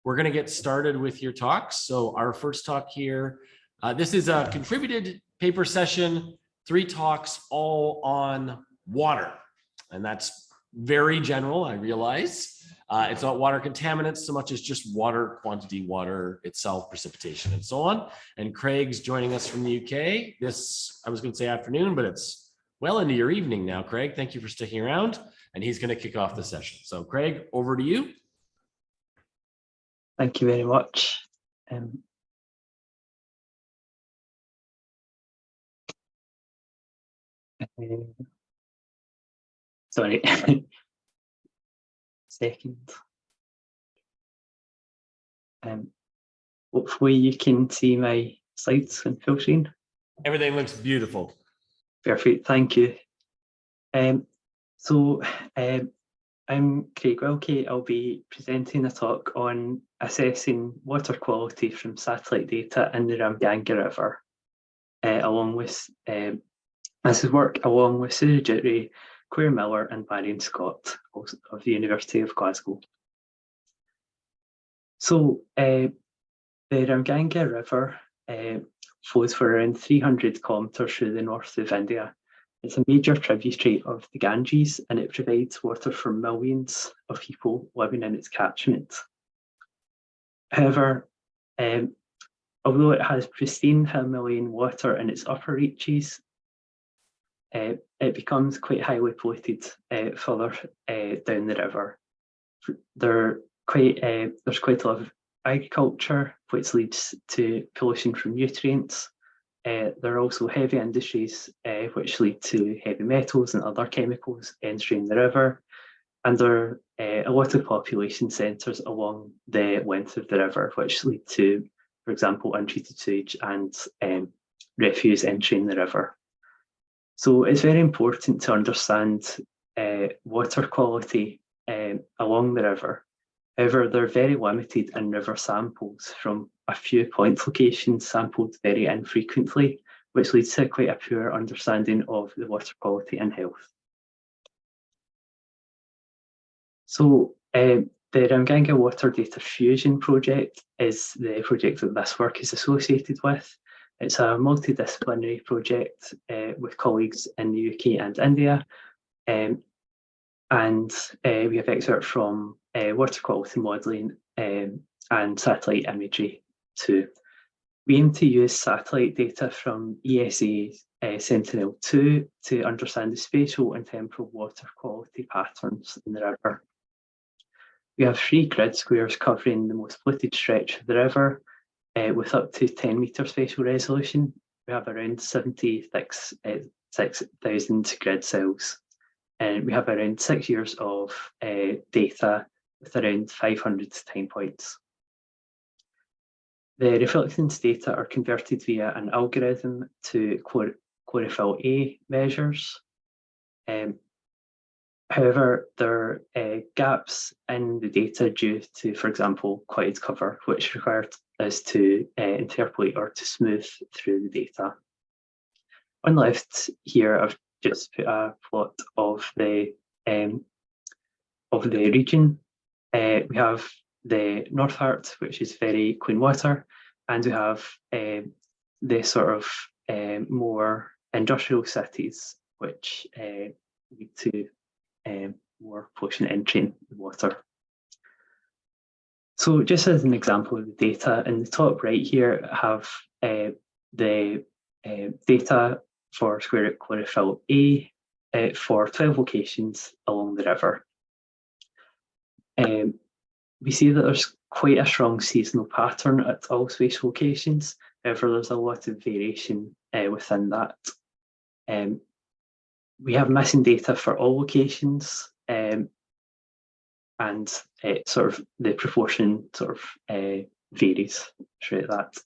we're going to get started with your talks. So our first talk here, this is a contributed paper session, 3 talks all on water. And that's very general, I realize. It's not water contaminants so much as just water quantity, water itself, precipitation, and so on. And Craig's joining us from the UK. This, I was going to say afternoon, but it's well into your evening now, Craig. Thank you for sticking around. And he's going to kick off the session. So Craig, over to you. Thank you very much. Sorry, second. Hopefully you can see my slides in full screen. Everything looks beautiful. Perfect, thank you. I'm Craig Wilkie. I'll be presenting a talk on assessing water quality from satellite data in the Ramganga River, along with this is work along with Susie Jittery, Claire Miller and Marion Scott of the University of Glasgow. So the Ramganga River flows for around 300 kilometres through the north of India. It's a major tributary of the Ganges and it provides water for millions of people living in its catchment. However, although it has pristine Himalayan water in its upper reaches, it becomes quite highly polluted further down the river. There's quite a lot of agriculture, which leads to pollution from nutrients. There are also heavy industries which lead to heavy metals and other chemicals entering the river. And there are a lot of population centres along the length of the river, which lead to, for example, untreated sewage and refuse entering the river. So it's very important to understand water quality along the river. However, they're very limited in river samples from a few point locations sampled very infrequently, which leads to quite a poor understanding of the water quality and health. So the Ramganga Water Data Fusion project is the project that this work is associated with. It's a multidisciplinary project with colleagues in the UK and India. And we have experts from water quality modelling and satellite imagery too. We aim to use satellite data from ESA Sentinel-2 to understand the spatial and temporal water quality patterns in the river. We have 3 grid squares covering the most polluted stretch of the river with up to 10 metre spatial resolution. We have around 76,000 grid cells. And we have around 6 years of data with around 500 time points. The reflectance data are converted via an algorithm to chlorophyll A measures. However, there are gaps in the data due to, for example, cloud cover, which requires us to interpolate or to smooth through the data. On the left here, I've just put a plot of the region. We have the North Heart, which is very clean water, and we have the sort of more industrial cities, which lead to more pollution entering the water. So just as an example of the data, in the top right here, I have the data for square root chlorophyll A for 12 locations along the river. We see that there's quite a strong seasonal pattern at all spatial locations. However, there's a lot of variation within that. We have missing data for all locations, and sort of the proportion sort of varies throughout that.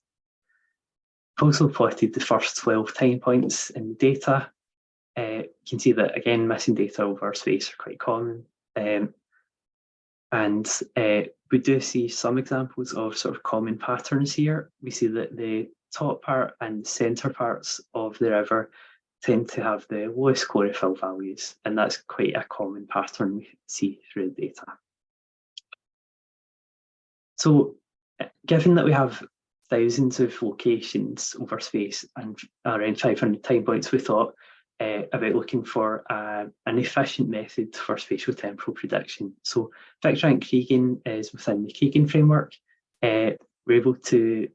I've also plotted the first 12 time points in the data. You can see that again, missing data over space are quite common. And we do see some examples of sort of common patterns here. We see that the top part and the centre parts of the river tend to have the lowest chlorophyll values, and that's quite a common pattern we see through the data. So given that we have thousands of locations over space and around 500 time points, we thought about looking for an efficient method for spatial temporal prediction. So Victor and Keegan is within the Keegan framework. We're able to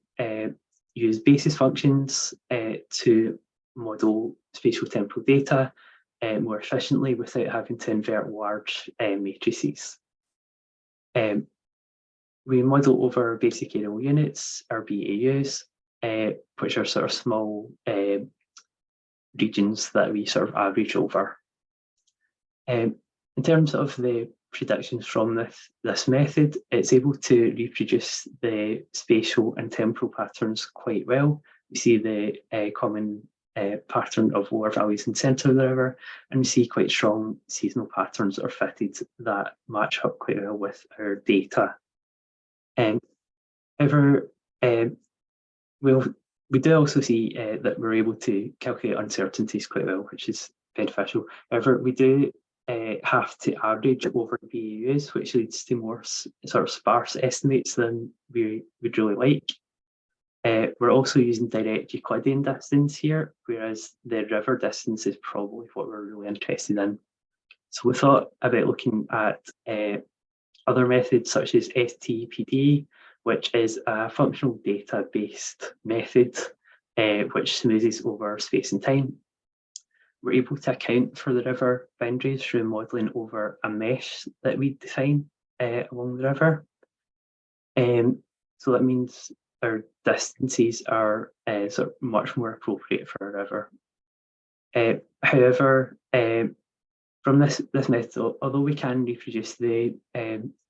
use basis functions to model spatial temporal data more efficiently without having to invert large matrices. We model over basic areal units, or BAUs, which are sort of small regions that we sort of average over. In terms of the predictions from this method, it's able to reproduce the spatial and temporal patterns quite well. We see the common pattern of lower values in the centre of the river, and we see quite strong seasonal patterns that are fitted that match up quite well with our data. However, we do also see that we're able to calculate uncertainties quite well, which is beneficial. However, we do have to average over BAUs, which leads to more sort of sparse estimates than we would really like. We're also using direct Euclidean distance here, whereas the river distance is probably what we're really interested in. So we thought about looking at other methods such as STPD, which is a functional data-based method which smoothes over space and time. We're able to account for the river boundaries through modelling over a mesh that we define along the river. So that means our distances are sort of much more appropriate for a river. However, from this method, although we can reproduce the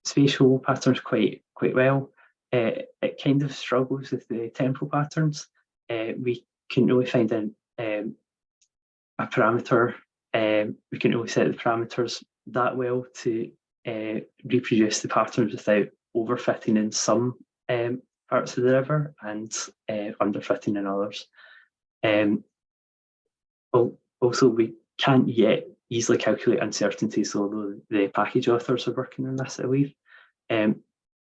spatial patterns quite well, it kind of struggles with the temporal patterns. We can really find a parameter. We can really set the parameters that well to reproduce the patterns without overfitting in some parts of the river and underfitting in others. Also, we can't yet easily calculate uncertainties, although the package authors are working on this, I believe.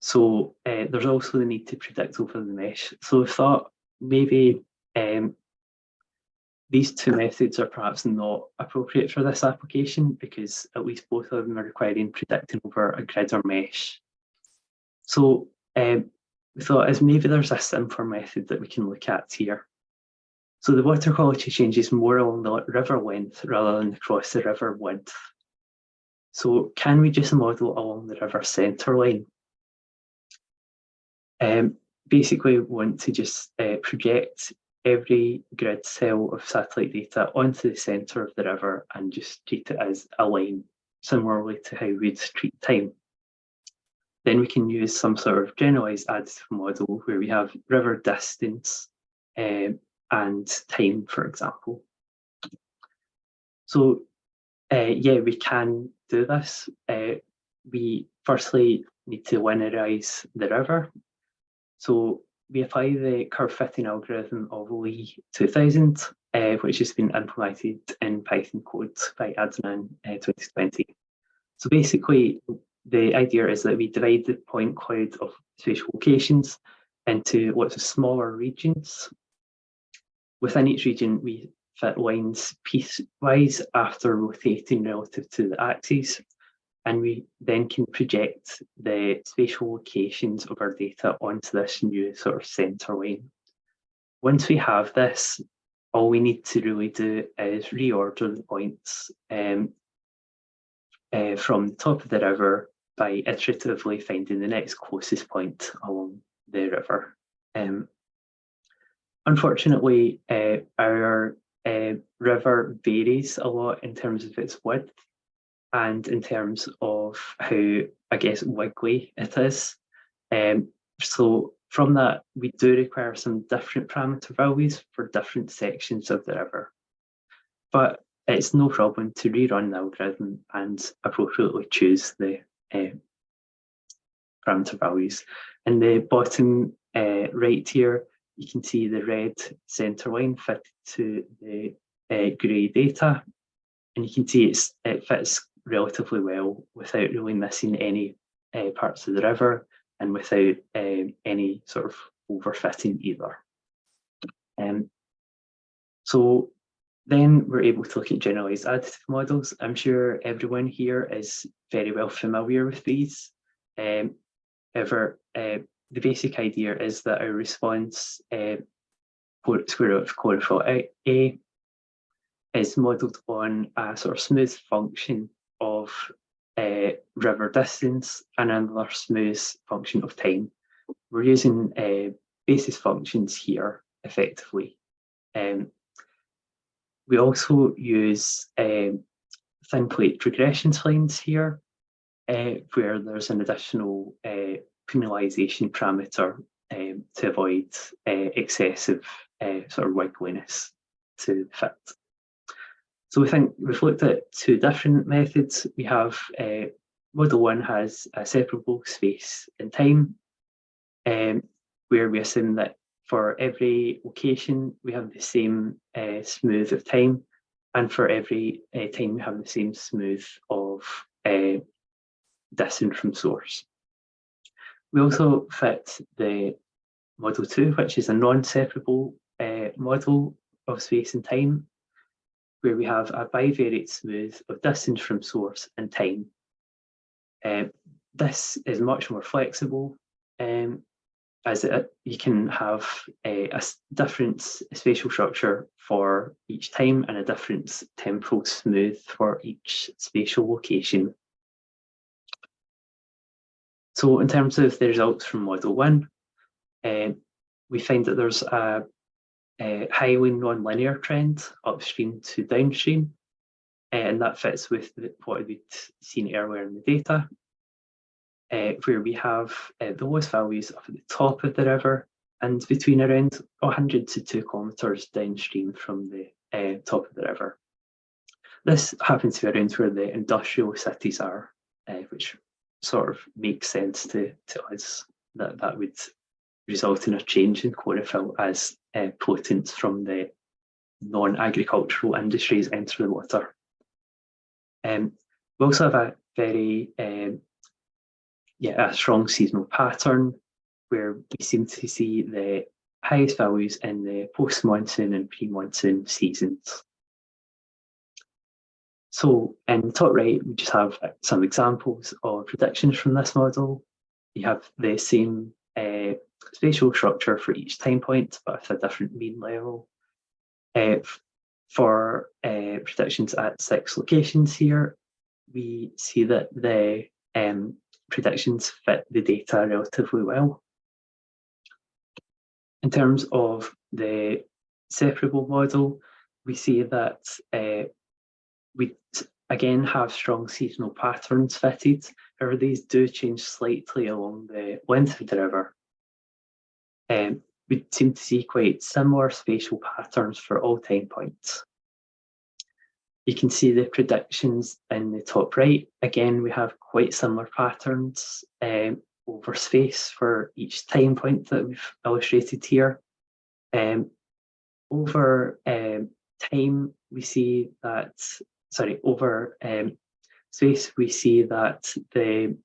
So there's also the need to predict over the mesh. So we thought maybe these two methods are perhaps not appropriate for this application because at least both of them are requiring predicting over a grid or mesh. So we thought as maybe there's a simpler method that we can look at here. So the water quality changes more along the river length rather than across the river width. So can we just model along the river centre line? Basically, we want to just project every grid cell of satellite data onto the centre of the river and just treat it as a line, similarly to how we'd treat time. Then we can use some sort of generalised additive model where we have river distance and time, for example. So yeah, we can do this. We firstly need to linearise the river. So we apply the curve fitting algorithm of Lee 2000, which has been implemented in Python code by Adnan 2020. So basically, the idea is that we divide the point cloud of spatial locations into lots of smaller regions. Within each region, we fit lines piecewise after rotating relative to the axes, and we then can project the spatial locations of our data onto this new sort of centre line. Once we have this, all we need to really do is reorder the points from the top of the river by iteratively finding the next closest point along the river. Unfortunately, our river varies a lot in terms of its width and in terms of how, I guess, wiggly it is. So from that, we do require some different parameter values for different sections of the river. But it's no problem to rerun the algorithm and appropriately choose the parameter values. In the bottom right here, you can see the red centre line fitted to the grey data, and you can see it fits relatively well without really missing any parts of the river. and without any sort of overfitting either. So then we're able to look at generalized additive models. I'm sure everyone here is very well familiar with these. However, the basic idea is that our response, square root of chlorophyll A, is modelled on a sort of smooth function of river distance and another smooth function of time. We're using basis functions here effectively. We also use thin plate regression lines here, where there's an additional penalization parameter to avoid excessive sort of wiggliness to fit. So we think we've looked at two different methods. We have model one has a separable space and time, where we assume that for every location we have the same smooth of time, and for every time we have the same smooth of distance from source. We also fit the model two, which is a non-separable model of space and time, where we have a bivariate smooth of distance from source and time. This is much more flexible, as you can have a different spatial structure for each time and a different temporal smooth for each spatial location. So in terms of the results from model one, we find that there's a highly non-linear trend upstream to downstream, and that fits with what we'd seen earlier in the data, where we have the lowest values up at the top of the river and between around 100 to 2 kilometres downstream from the top of the river. This happens to be around where the industrial cities are, which sort of makes sense to us that would result in a change in chlorophyll as pollutants from the non-agricultural industries enter the water. We also have a very a strong seasonal pattern where we seem to see the highest values in the post-monsoon and pre-monsoon seasons. So in the top right, we just have some examples of predictions from this model. You have the same spatial structure for each time point, but with a different mean level. For predictions at 6 locations here, we see that the predictions fit the data relatively well. In terms of the separable model, we see that we again have strong seasonal patterns fitted. However, these do change slightly along the length of the river. We seem to see quite similar spatial patterns for all time points. You can see the predictions in the top right. Again, we have quite similar patterns over space for each time point that we've illustrated here. Over time, we see that, over space, we see that the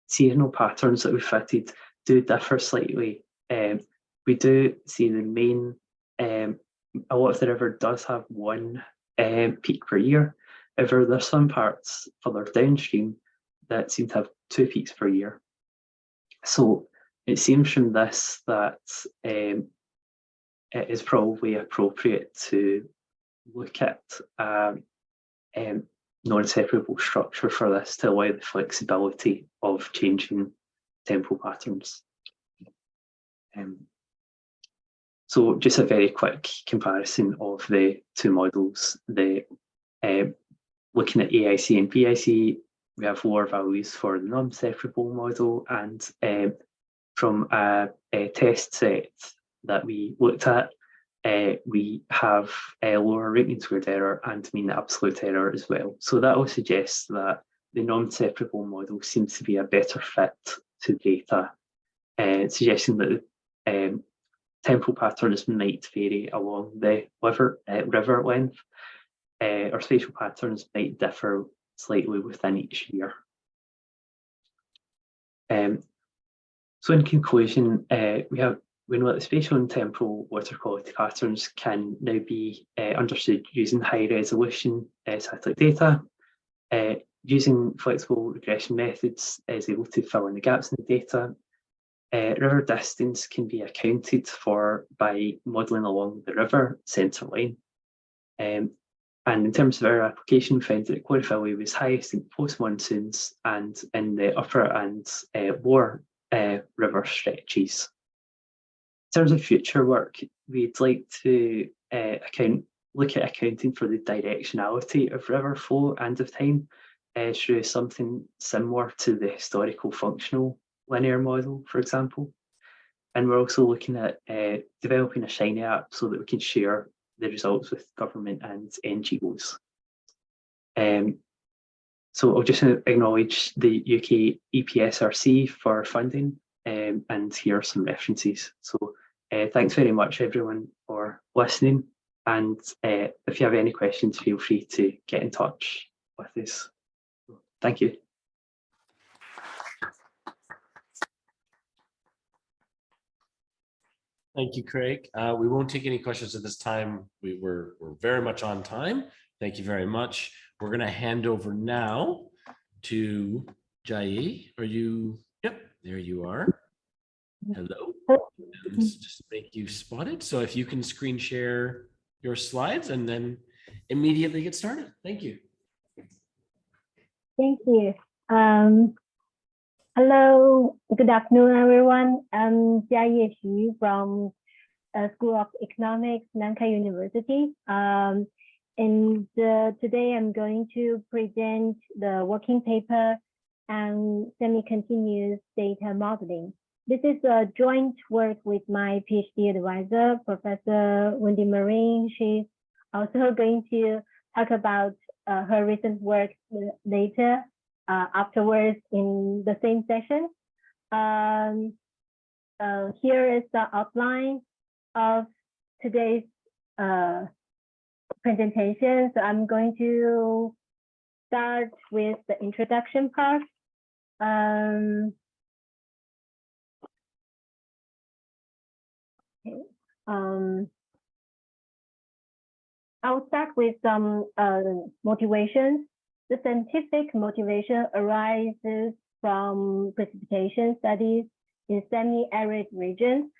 seasonal patterns that we fitted do differ slightly. We do see the main, a lot of the river does have one peak per year. However, there's some parts further downstream that seem to have 2 peaks per year. So it seems from this that it is probably appropriate to look at non-separable structure for this to allow the flexibility of changing temporal patterns. So just a very quick comparison of the two models. Looking at AIC and PIC, we have lower values for the non-separable model, and from a test set that we looked at, we have a lower root mean squared error and mean absolute error as well. So that will suggest that the non-separable model seems to be a better fit to data, suggesting that temporal patterns might vary along the river length, or spatial patterns might differ slightly within each year. So in conclusion, we know that the spatial and temporal water quality patterns can now be understood using high resolution satellite data. Using flexible regression methods is able to fill in the gaps in the data. River distance can be accounted for by modelling along the river centre line. And in terms of our application, we found that chlorophyll was highest in post-monsoons and in the upper and lower river stretches. In terms of future work, we'd like to look at accounting for the directionality of river flow and of time through something similar to the historical functional linear model, for example. And we're also looking at developing a Shiny app so that we can share the results with government and NGOs. So I'll just acknowledge the UK EPSRC for funding, and here are some references. So thanks very much everyone for listening, and if you have any questions, feel free to get in touch with us. Thank you. Thank you, Craig. We won't take any questions at this time. We're very much on time. Thank you very much. We're going to hand over now to Jai. Are you? Yep, there you are. Hello. And just make you spotted. So if you can screen share your slides and then immediately get started. Thank you. Thank you. Hello, good afternoon, everyone. I'm Jia Xu from School of Economics, Nankai University. And today I'm going to present the working paper on semi-continuous data modeling. This is a joint work with my PhD advisor, Professor Wendy Marine. She's also going to talk about her recent work later afterwards in the same session. Here is the outline of today's presentation. So I'm going to start with the introduction part. I'll start with some motivations. The scientific motivation arises from precipitation studies in semi-arid regions.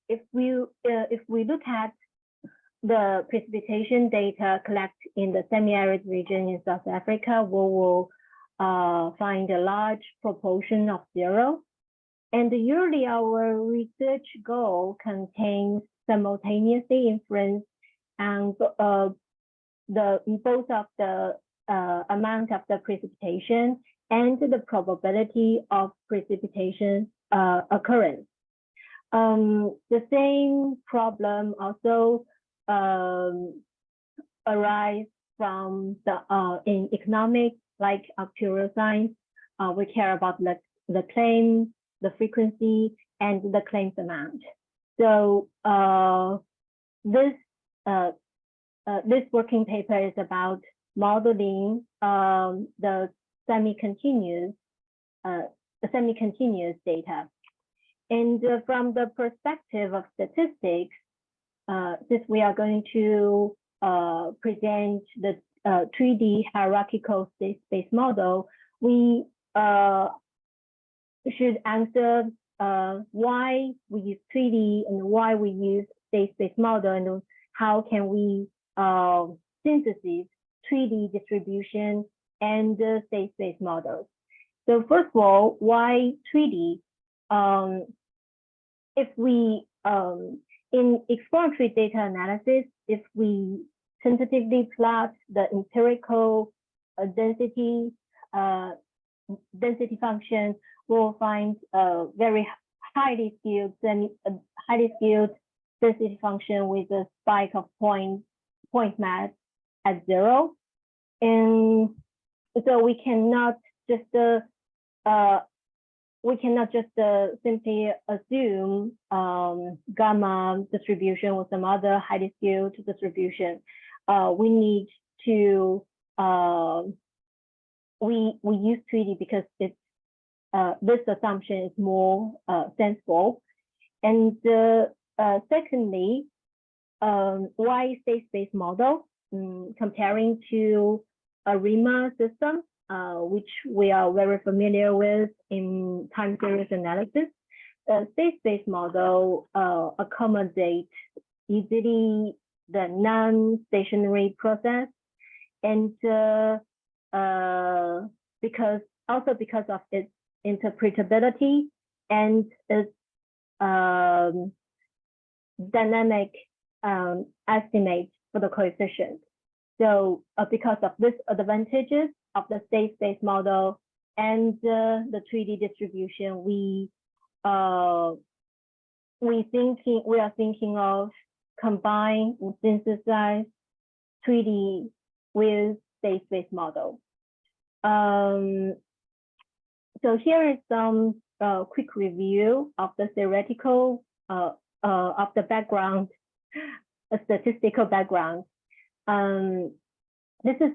If we look at the precipitation data collected in the semi-arid region in South Africa, we will find a large proportion of zero. And usually our research goal contains simultaneously inference and both of the amount of the precipitation and the probability of precipitation occurrence. The same problem also arise from in economics, like actuarial science. We care about the claim, the frequency, and the claims amount. So this working paper is about modeling the semi-continuous data. And from the perspective of statistics, since we are going to present the 3D hierarchical state space model, we should answer why we use 3D and why we use state space model, and how can we synthesize 3D distribution and the state space models. So first of all, why 3D? If we in exploratory data analysis, if we tentatively plot the empirical density function, we'll find a very highly skewed density function with a spike of point mass at 0. And so we cannot just simply assume gamma distribution or some other highly skewed distribution. We need to we use 3D because it's this assumption is more sensible. And secondly, why state-space model? Comparing to a RIMA system, which we are very familiar with in time series analysis, the state-space model accommodates easily the non-stationary process, and because of its interpretability and its dynamic estimate for the coefficient. So because of these advantages of the state-space model and the 3D distribution, we are thinking of combine and synthesize 3D with state-space model. So here is some quick review of the theoretical of the background, a statistical background. This is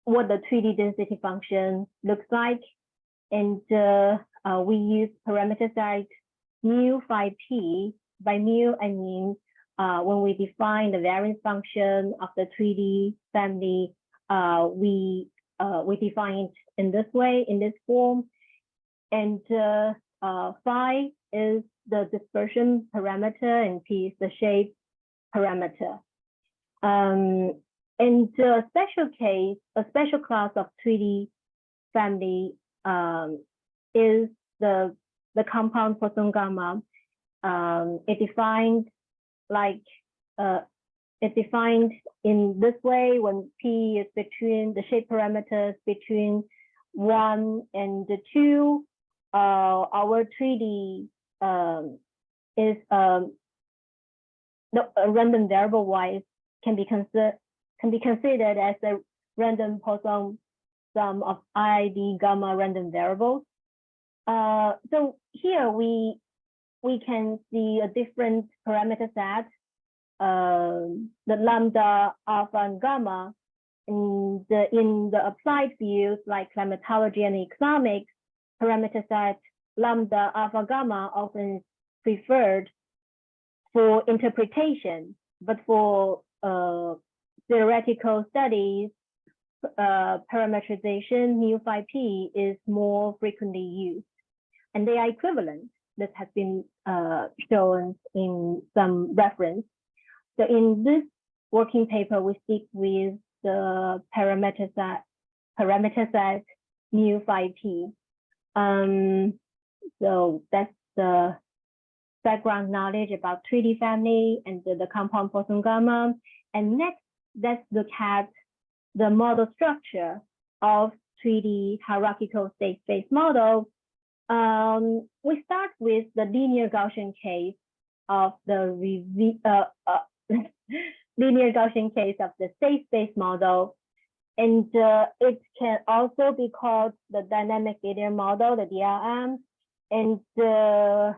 what the 3D density function looks like, and we use parameter set mu phi p. By mu, I mean when we define the variance function of the 3D family, we define it in this way, in this form, and phi is the dispersion parameter and p is the shape parameter. And a special case, a special class of 3D family is the compound Poisson gamma. It defined in this way when p is between the shape parameters between 1 and 2. Our 3D is the random variable y can be considered as a random Poisson sum of ID gamma random variables. So here we can see a different parameter set, the lambda, alpha, and gamma. In the applied fields like climatology and economics, parameter set lambda, alpha, gamma often preferred for interpretation, but for theoretical studies, parameterization mu phi p is more frequently used, and they are equivalent. This has been shown in some reference. So in this working paper, we stick with the parameter set mu phi p. So that's the background knowledge about 3D family and the compound Poisson gamma. And next, let's look at the model structure of 3D hierarchical state space model. We start with the linear Gaussian case of the linear Gaussian case of the state space model, and it can also be called the dynamic linear model, the DLM, and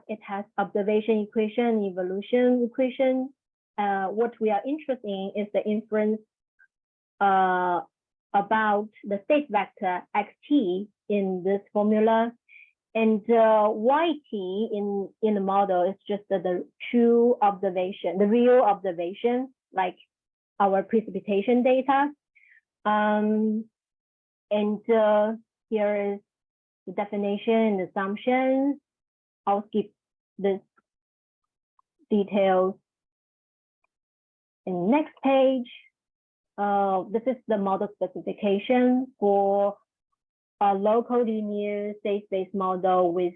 it has observation equation, evolution equation. What we are interested in is the inference about the state vector xt in this formula, and yt in the model is just the true observation, the real observation, like our precipitation data. And here is the definition and assumptions. I'll skip this details. In next page, this is the model specification for a local linear state space model with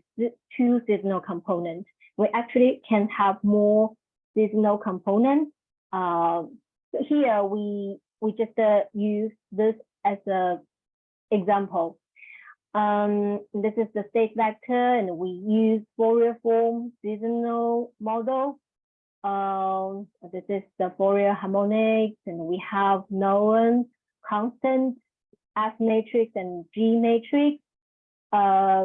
2 seasonal components. We actually can have more seasonal components. Here we just use this as an example. This is the state vector, and we use Fourier form seasonal model. This is the Fourier harmonics, and we have known constant F matrix and G matrix. Vt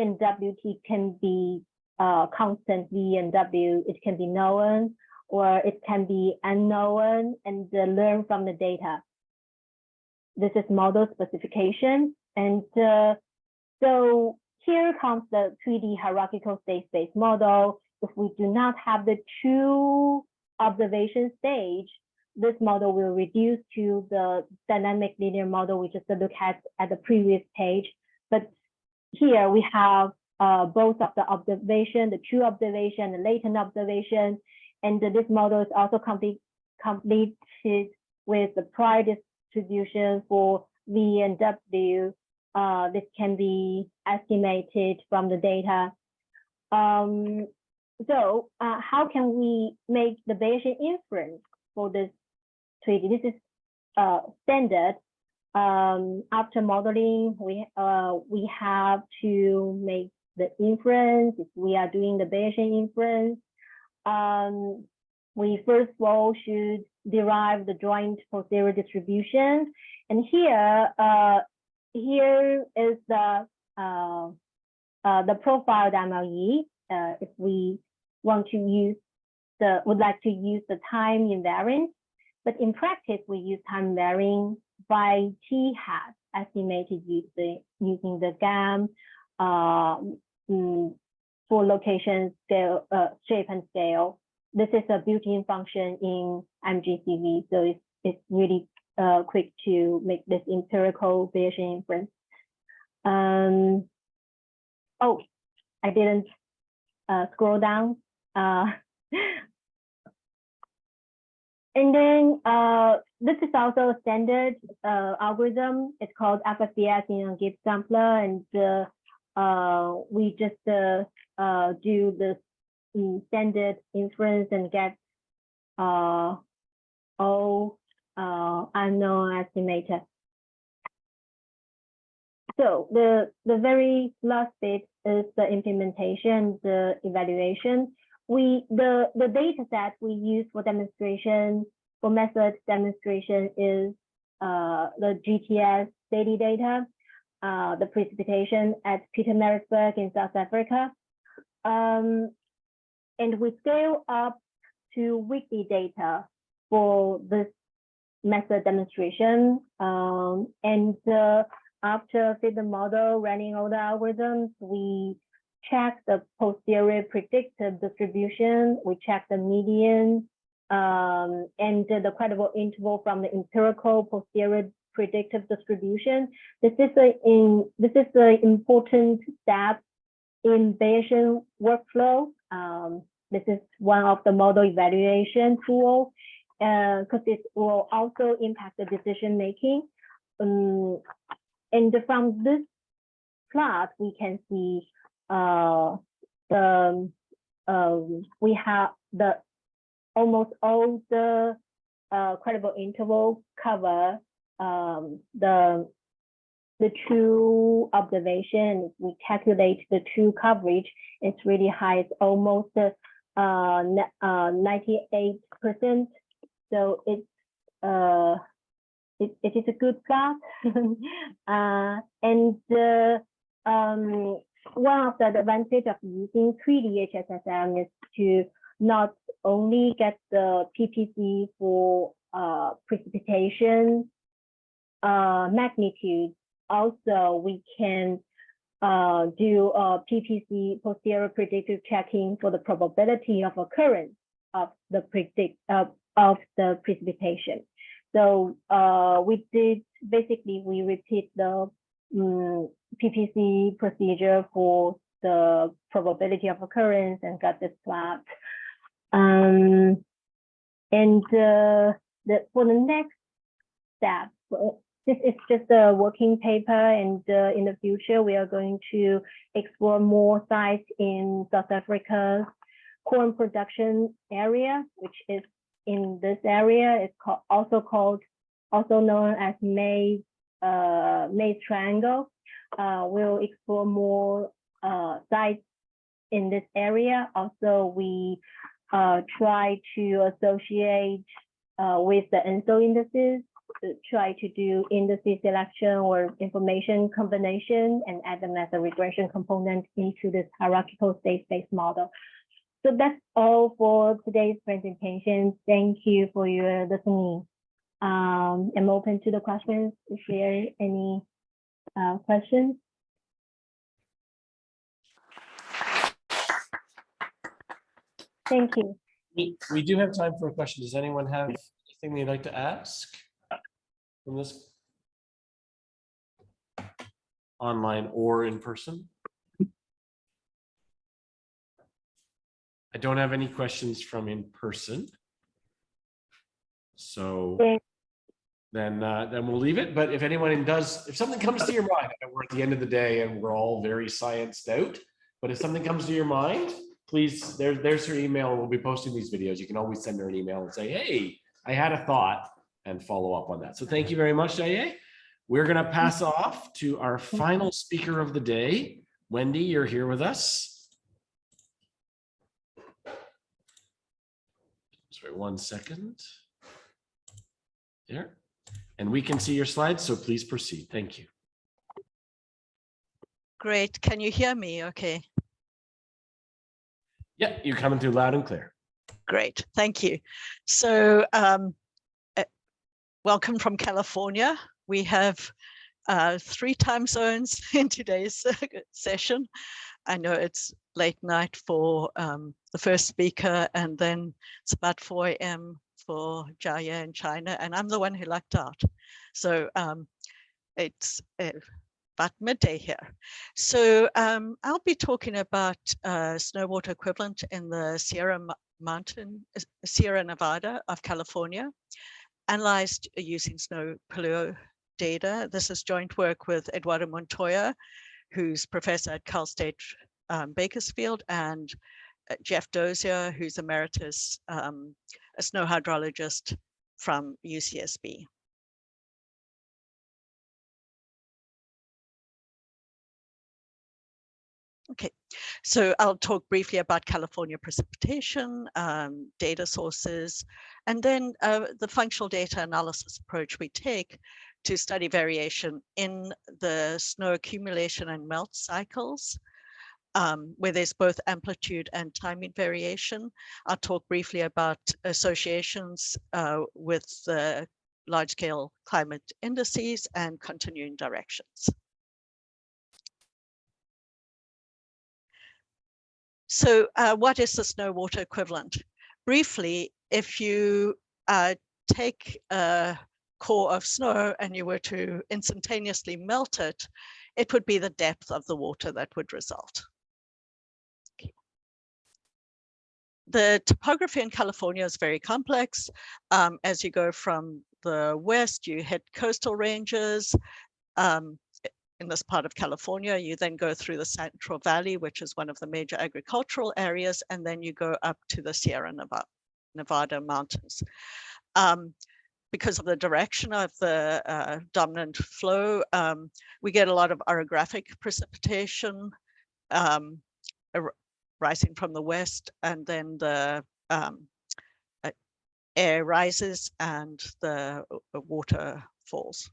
and Wt can be constant, V and W. It can be known, or it can be unknown, and learn from the data. This is model specification. And so here comes the 3D hierarchical state space model. If we do not have the true observation stage, this model will reduce to the dynamic linear model we just looked at the previous page. But here we have both of the observation, the true observation, the latent observation, and this model is also completed with the prior distribution for V and W. This can be estimated from the data. So how can we make the Bayesian inference for this 3D? This is standard. After modeling, we have to make the inference. If we are doing the Bayesian inference, we first of all should derive the joint posterior distribution. And here is the profile MLE. If we want to use would like to use the time invariant, but in practice we use time varying by t hat estimated using the GAM for location scale, shape and scale. This is a built-in function in MGCV, so it's really quick to make this empirical Bayesian inference. Oh, I didn't scroll down. And then this is also a standard algorithm. It's called FFBS in a Gibbs sampler, and we just do this standard inference and get all unknown estimator. So the very last bit is the implementation, the evaluation. The data set we use for demonstration, for method demonstration is the GTS daily data, the precipitation at Pietermaritzburg in South Africa. And we scale up to weekly data for this method demonstration. And after fit the model, running all the algorithms, we check the posterior predictive distribution, we check the median, and the credible interval from the empirical posterior predictive distribution. This is an important step in Bayesian workflow. This is one of the model evaluation tools because it will also impact the decision making. And from this plot, we can see we have the almost all the credible interval cover the true observation. If we calculate the true coverage, it's really high. It's almost 98%. So it is a good plot. And one of the advantages of using 3D HSSM is to not only get the PPC for precipitation magnitude, also we can do PPC posterior predictive checking for the probability of occurrence of the precipitation. So we repeat the PPC procedure for the probability of occurrence and got this plot. And for the next step, this is just a working paper, and in the future we are going to explore more sites in South Africa's corn production area, which is in this area. It's also known as maize triangle. We'll explore more sites in this area. Also, we try to associate with the ENSO indices, try to do indices selection or information combination and add them as a regression component into this hierarchical state space model. So that's all for today's presentation. Thank you for your listening. I'm open to the questions if there are any questions. Thank you. We do have time for a question. Does anyone have anything they'd like to ask from this online or in person? I don't have any questions from in person. So then we'll leave it. But if anyone does, if something comes to your mind, I know we're at the end of the day and we're all very scienced out, but if something comes to your mind, please, there's her email. We'll be posting these videos. You can always send her an email and say, hey, I had a thought, and follow up on that. So thank you very much, Jaye. We're going to pass off to our final speaker of the day. Wendy, you're here with us. Sorry, 1 second. There. And we can see your slides, so please proceed. Thank you. Great. Can you hear me okay? Yeah, you're coming through loud and clear. Great. Thank you. So welcome from California. We have 3 time zones in today's session. I know it's late night for the first speaker, and then it's about 4 a.m. for Jaye in China, and I'm the one who lucked out. So it's about midday here. So I'll be talking about snow water equivalent in the Sierra Nevada of California, analyzed using snow paleo data. This is joint work with Eduardo Montoya, who's professor at Cal State Bakersfield, and Jeff Dozier, who's emeritus, a snow hydrologist from UCSB. Okay, so I'll talk briefly about California precipitation, data sources, and then the functional data analysis approach we take to study variation in the snow accumulation and melt cycles, where there's both amplitude and timing variation. I'll talk briefly about associations with the large-scale climate indices and continuing directions. So what is the snow water equivalent? Briefly, if you take a core of snow and you were to instantaneously melt it, it would be the depth of the water that would result. Okay. The topography in California is very complex. As you go from the west, you hit coastal ranges. In this part of California, you then go through the Central Valley, which is one of the major agricultural areas, and then you go up to the Sierra Nevada mountains. Because of the direction of the dominant flow, we get a lot of orographic precipitation rising from the west, and then the air rises and the water falls.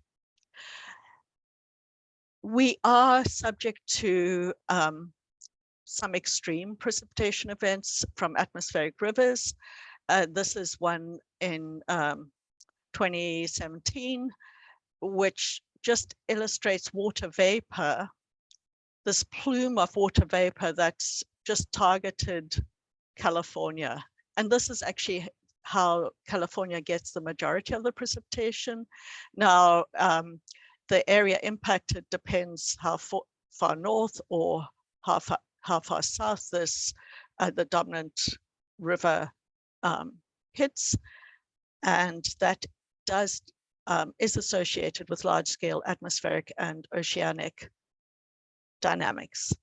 We are subject to some extreme precipitation events from atmospheric rivers. This is one in 2017, which just illustrates water vapor, this plume of water vapor that's just targeted California. And this is actually how California gets the majority of the precipitation. Now, the area impacted depends how far north or how far south this the dominant river hits, and that is associated with large-scale atmospheric and oceanic dynamics.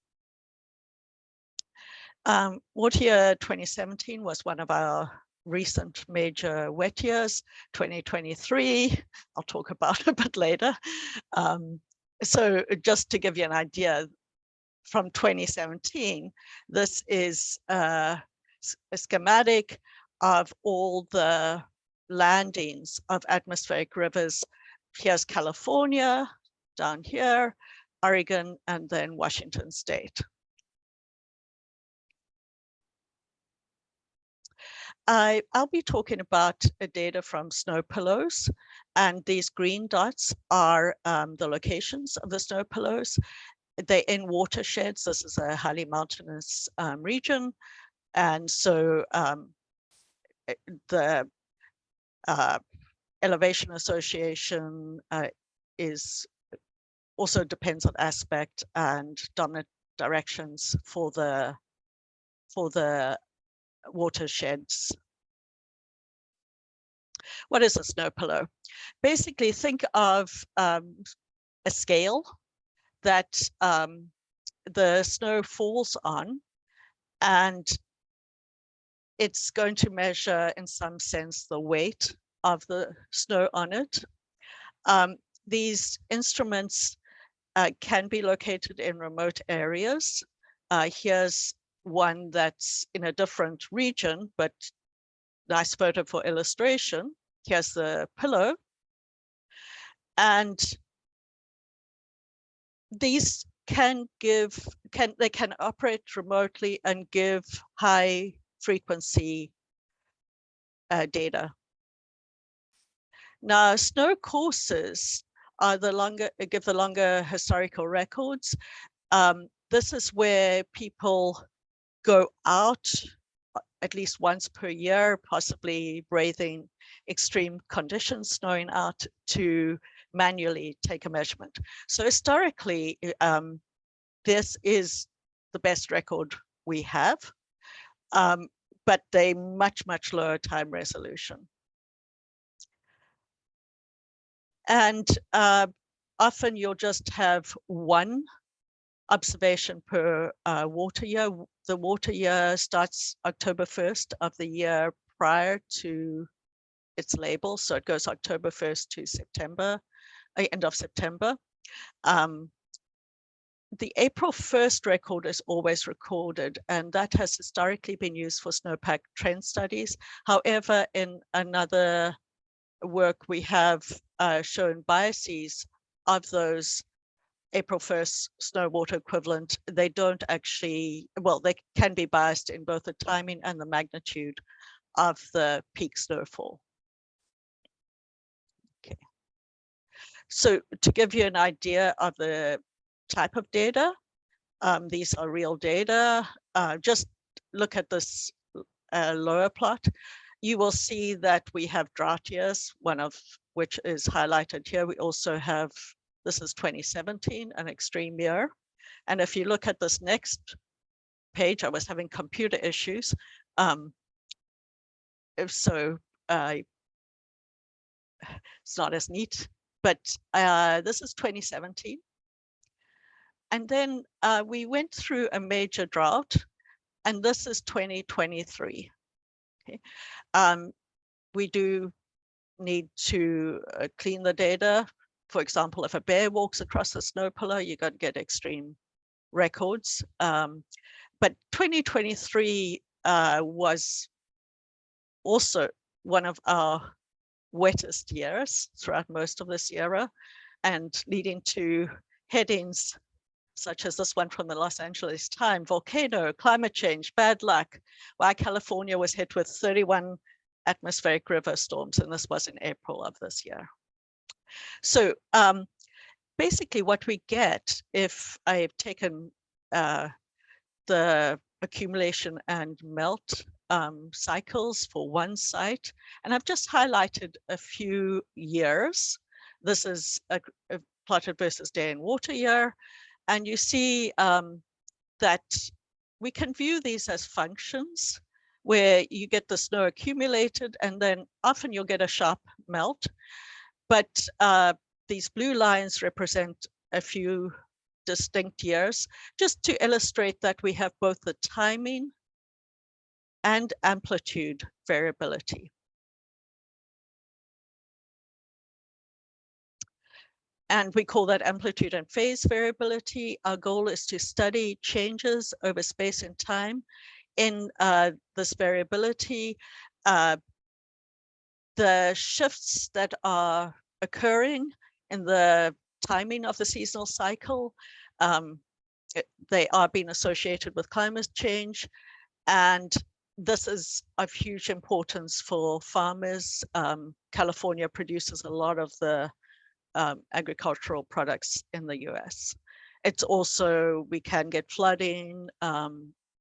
Water year 2017 was one of our recent major wet years. 2023, I'll talk about a bit later. So just to give you an idea, from 2017, this is a schematic of all the landings of atmospheric rivers. Here's California, down here, Oregon, and then Washington State. I'll be talking about data from snow pillows, and these green dots are the locations of the snow pillows. They're in watersheds. This is a highly mountainous region, and so the elevation association is also depends on aspect and dominant directions for the watersheds. What is a snow pillow? Basically, think of a scale that the snow falls on, and it's going to measure, in some sense, the weight of the snow on it. These instruments can be located in remote areas. Here's one that's in a different region, but nice photo for illustration. Here's the pillow. And these can operate remotely and give high frequency data. Now, snow courses are give the longer historical records. This is where people go out at least once per year, possibly braving extreme conditions, snowing out to manually take a measurement. So historically, this is the best record we have, but they much lower time resolution. And often you'll just have one observation per water year. The water year starts October 1st of the year prior to its label. So it goes October 1st to September, end of September. The April 1st record is always recorded, and that has historically been used for snowpack trend studies. However, in another work, we have shown biases of those April 1st snow water equivalent. They don't actually, well, they can be biased in both the timing and the magnitude of the peak snowfall. Okay. So to give you an idea of the type of data, these are real data. Just look at this lower plot. You will see that we have drought years, one of which is highlighted here. We also have, this is 2017, an extreme year. And if you look at this next page, I was having computer issues. It's not as neat, but this is 2017. And then we went through a major drought, and this is 2023. Okay. We do need to clean the data. For example, if a bear walks across a snow pillow, you got to get extreme records. But 2023 was also one of our wettest years throughout most of this era, and leading to headings such as this one from the Los Angeles Times: volcano, climate change, bad luck. Why California was hit with 31 atmospheric river storms, and this was in April of this year. So basically what we get, if I've taken the accumulation and melt cycles for one site, and I've just highlighted a few years. This is a plotted versus day and water year. And you see that we can view these as functions where you get the snow accumulated, and then often you'll get a sharp melt. But these blue lines represent a few distinct years, just to illustrate that we have both the timing and amplitude variability. And we call that amplitude and phase variability. Our goal is to study changes over space and time in this variability. The shifts that are occurring in the timing of the seasonal cycle, they are being associated with climate change, and this is of huge importance for farmers. California produces a lot of the agricultural products in the US. It's also, we can get flooding,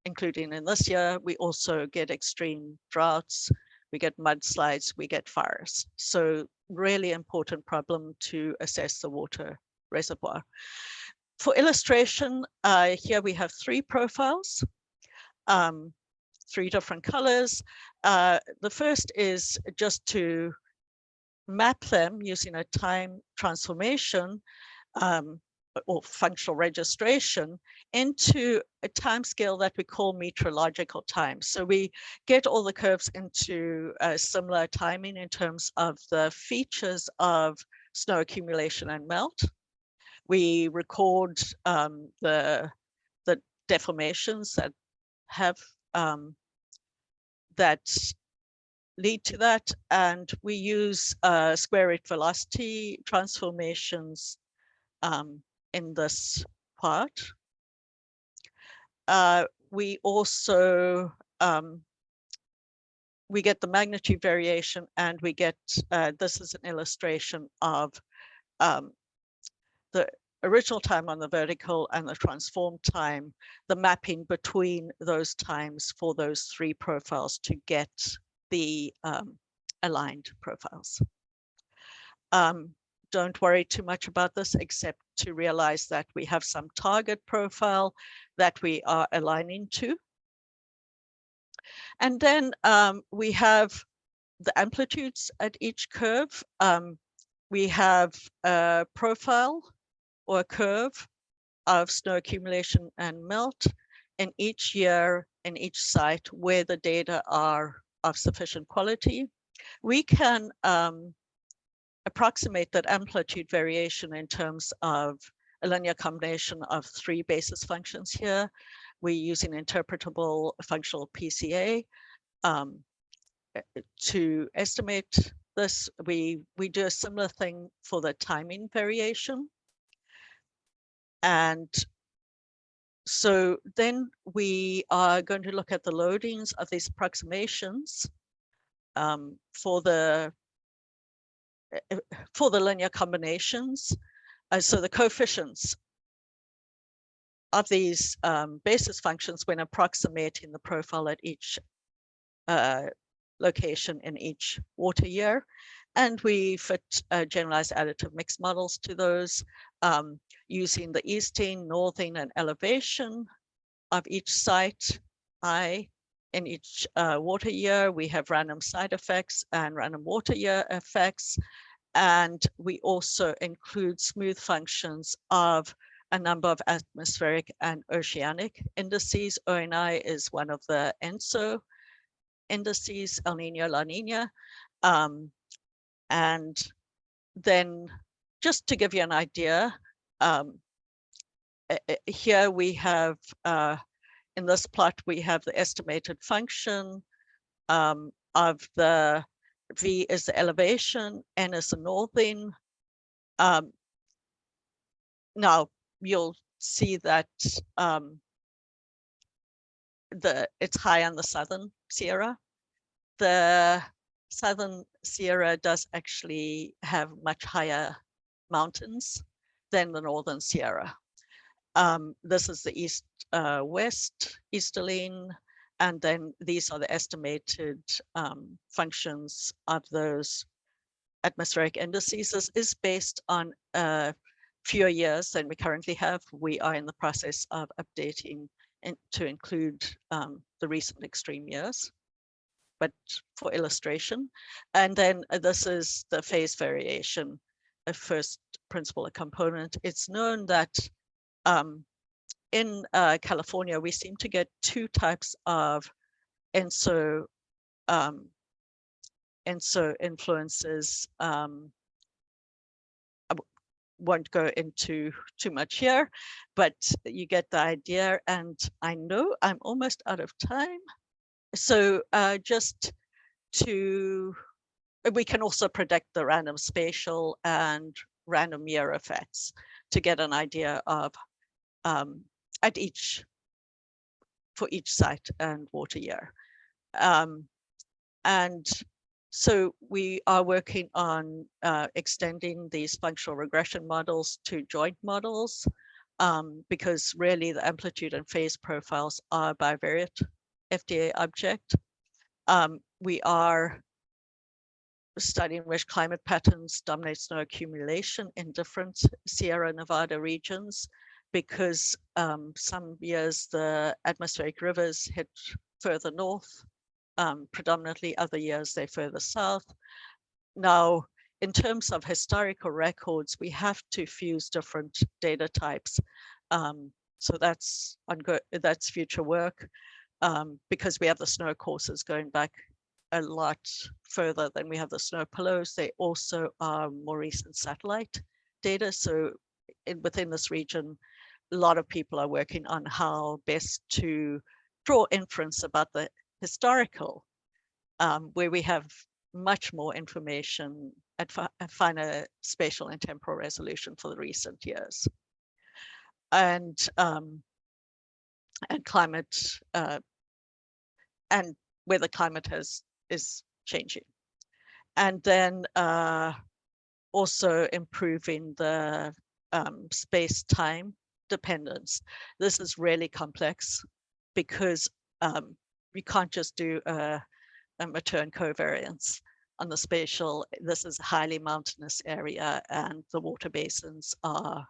including in this year. We also get extreme droughts, we get mudslides, we get fires. So really important problem to assess the water reservoir. For illustration, here we have 3 profiles, 3 different colors. The first is just to map them using a time transformation or functional registration into a time scale that we call meteorological time. So we get all the curves into a similar timing in terms of the features of snow accumulation and melt. We record the deformations that have that lead to that, and we use square root velocity transformations in this part. We also we get the magnitude variation, and we get this is an illustration of the original time on the vertical and the transformed time, the mapping between those times for those 3 profiles to get the aligned profiles. Don't worry too much about this, except to realize that we have some target profile that we are aligning to. And then we have the amplitudes at each curve. We have a profile or a curve of snow accumulation and melt in each year in each site where the data are of sufficient quality. We can approximate that amplitude variation in terms of a linear combination of 3 basis functions here. We're using interpretable functional PCA to estimate this. We do a similar thing for the timing variation. And so then we are going to look at the loadings of these approximations for the linear combinations. So the coefficients of these basis functions when approximating the profile at each location in each water year. And we fit generalized additive mixed models to those using the easting, northing, and elevation of each site. In each water year, we have random side effects and random water year effects. And we also include smooth functions of a number of atmospheric and oceanic indices. ONI is one of the ENSO indices, El Nino, La Nina. And then just to give you an idea, here we have, in this plot, we have the estimated function of the V is the elevation, N is the northing. Now you'll see that it's high on the southern Sierra. The southern Sierra does actually have much higher mountains than the northern Sierra. This is the east-west easterline, and then these are the estimated functions of those atmospheric indices. This is based on fewer years than we currently have. We are in the process of updating to include the recent extreme years, but for illustration. And then this is the phase variation, a first principle, a component. It's known that in California, we seem to get 2 types of ENSO influences. I won't go into too much here, but you get the idea. And I know I'm almost out of time. So just to, we can also predict the random spatial and random year effects to get an idea of for each site and water year. And so we are working on extending these functional regression models to joint models, because really the amplitude and phase profiles are a bivariate FDA object. We are studying which climate patterns dominate snow accumulation in different Sierra Nevada regions, because some years the atmospheric rivers head further north, predominantly other years they're further south. Now, in terms of historical records, we have to fuse different data types. So that's future work, because we have the snow courses going back a lot further than we have the snow pillows. They also are more recent satellite data. So within this region, a lot of people are working on how best to draw inference about the historical, where we have much more information at finer spatial and temporal resolution for the recent years. And climate, and where the climate is changing. And then also improving the space-time dependence. This is really complex because we can't just do a return covariance on the spatial. This is a highly mountainous area, and the water basins are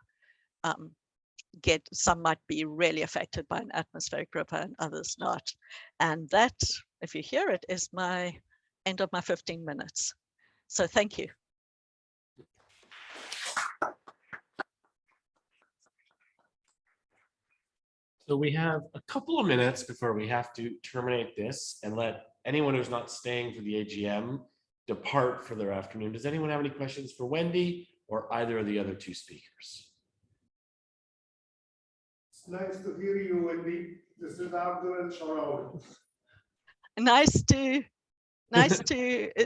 some might be really affected by an atmospheric river and others not. And that, if you hear it, is my end of my 15 minutes. So thank you. So we have a couple of minutes before we have to terminate this and let anyone who's not staying for the AGM depart for their afternoon. Does anyone have any questions for Wendy or either of the other two speakers? It's nice to hear you, Wendy. This is Abdul and Sharawi. Nice to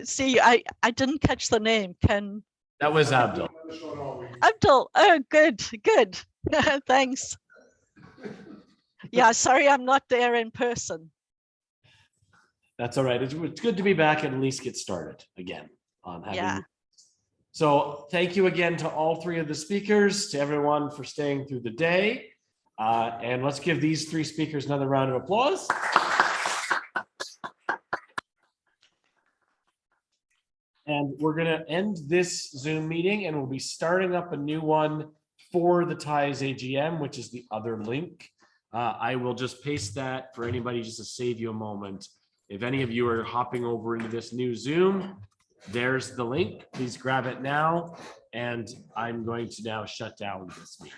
see you. I didn't catch the name. That was Abdul. Abdul. Oh, good. Thanks. Yeah, sorry I'm not there in person. That's all right. It's good to be back and at least get started again on having. Yeah. So thank you again to all three of the speakers, to everyone for staying through the day. And let's give these three speakers another round of applause. And we're going to end this Zoom meeting and we'll be starting up a new one for the TIES AGM, which is the other link. I will just paste that for anybody just to save you a moment. If any of you are hopping over into this new Zoom, there's the link. Please grab it now. And I'm going to now shut down this meeting.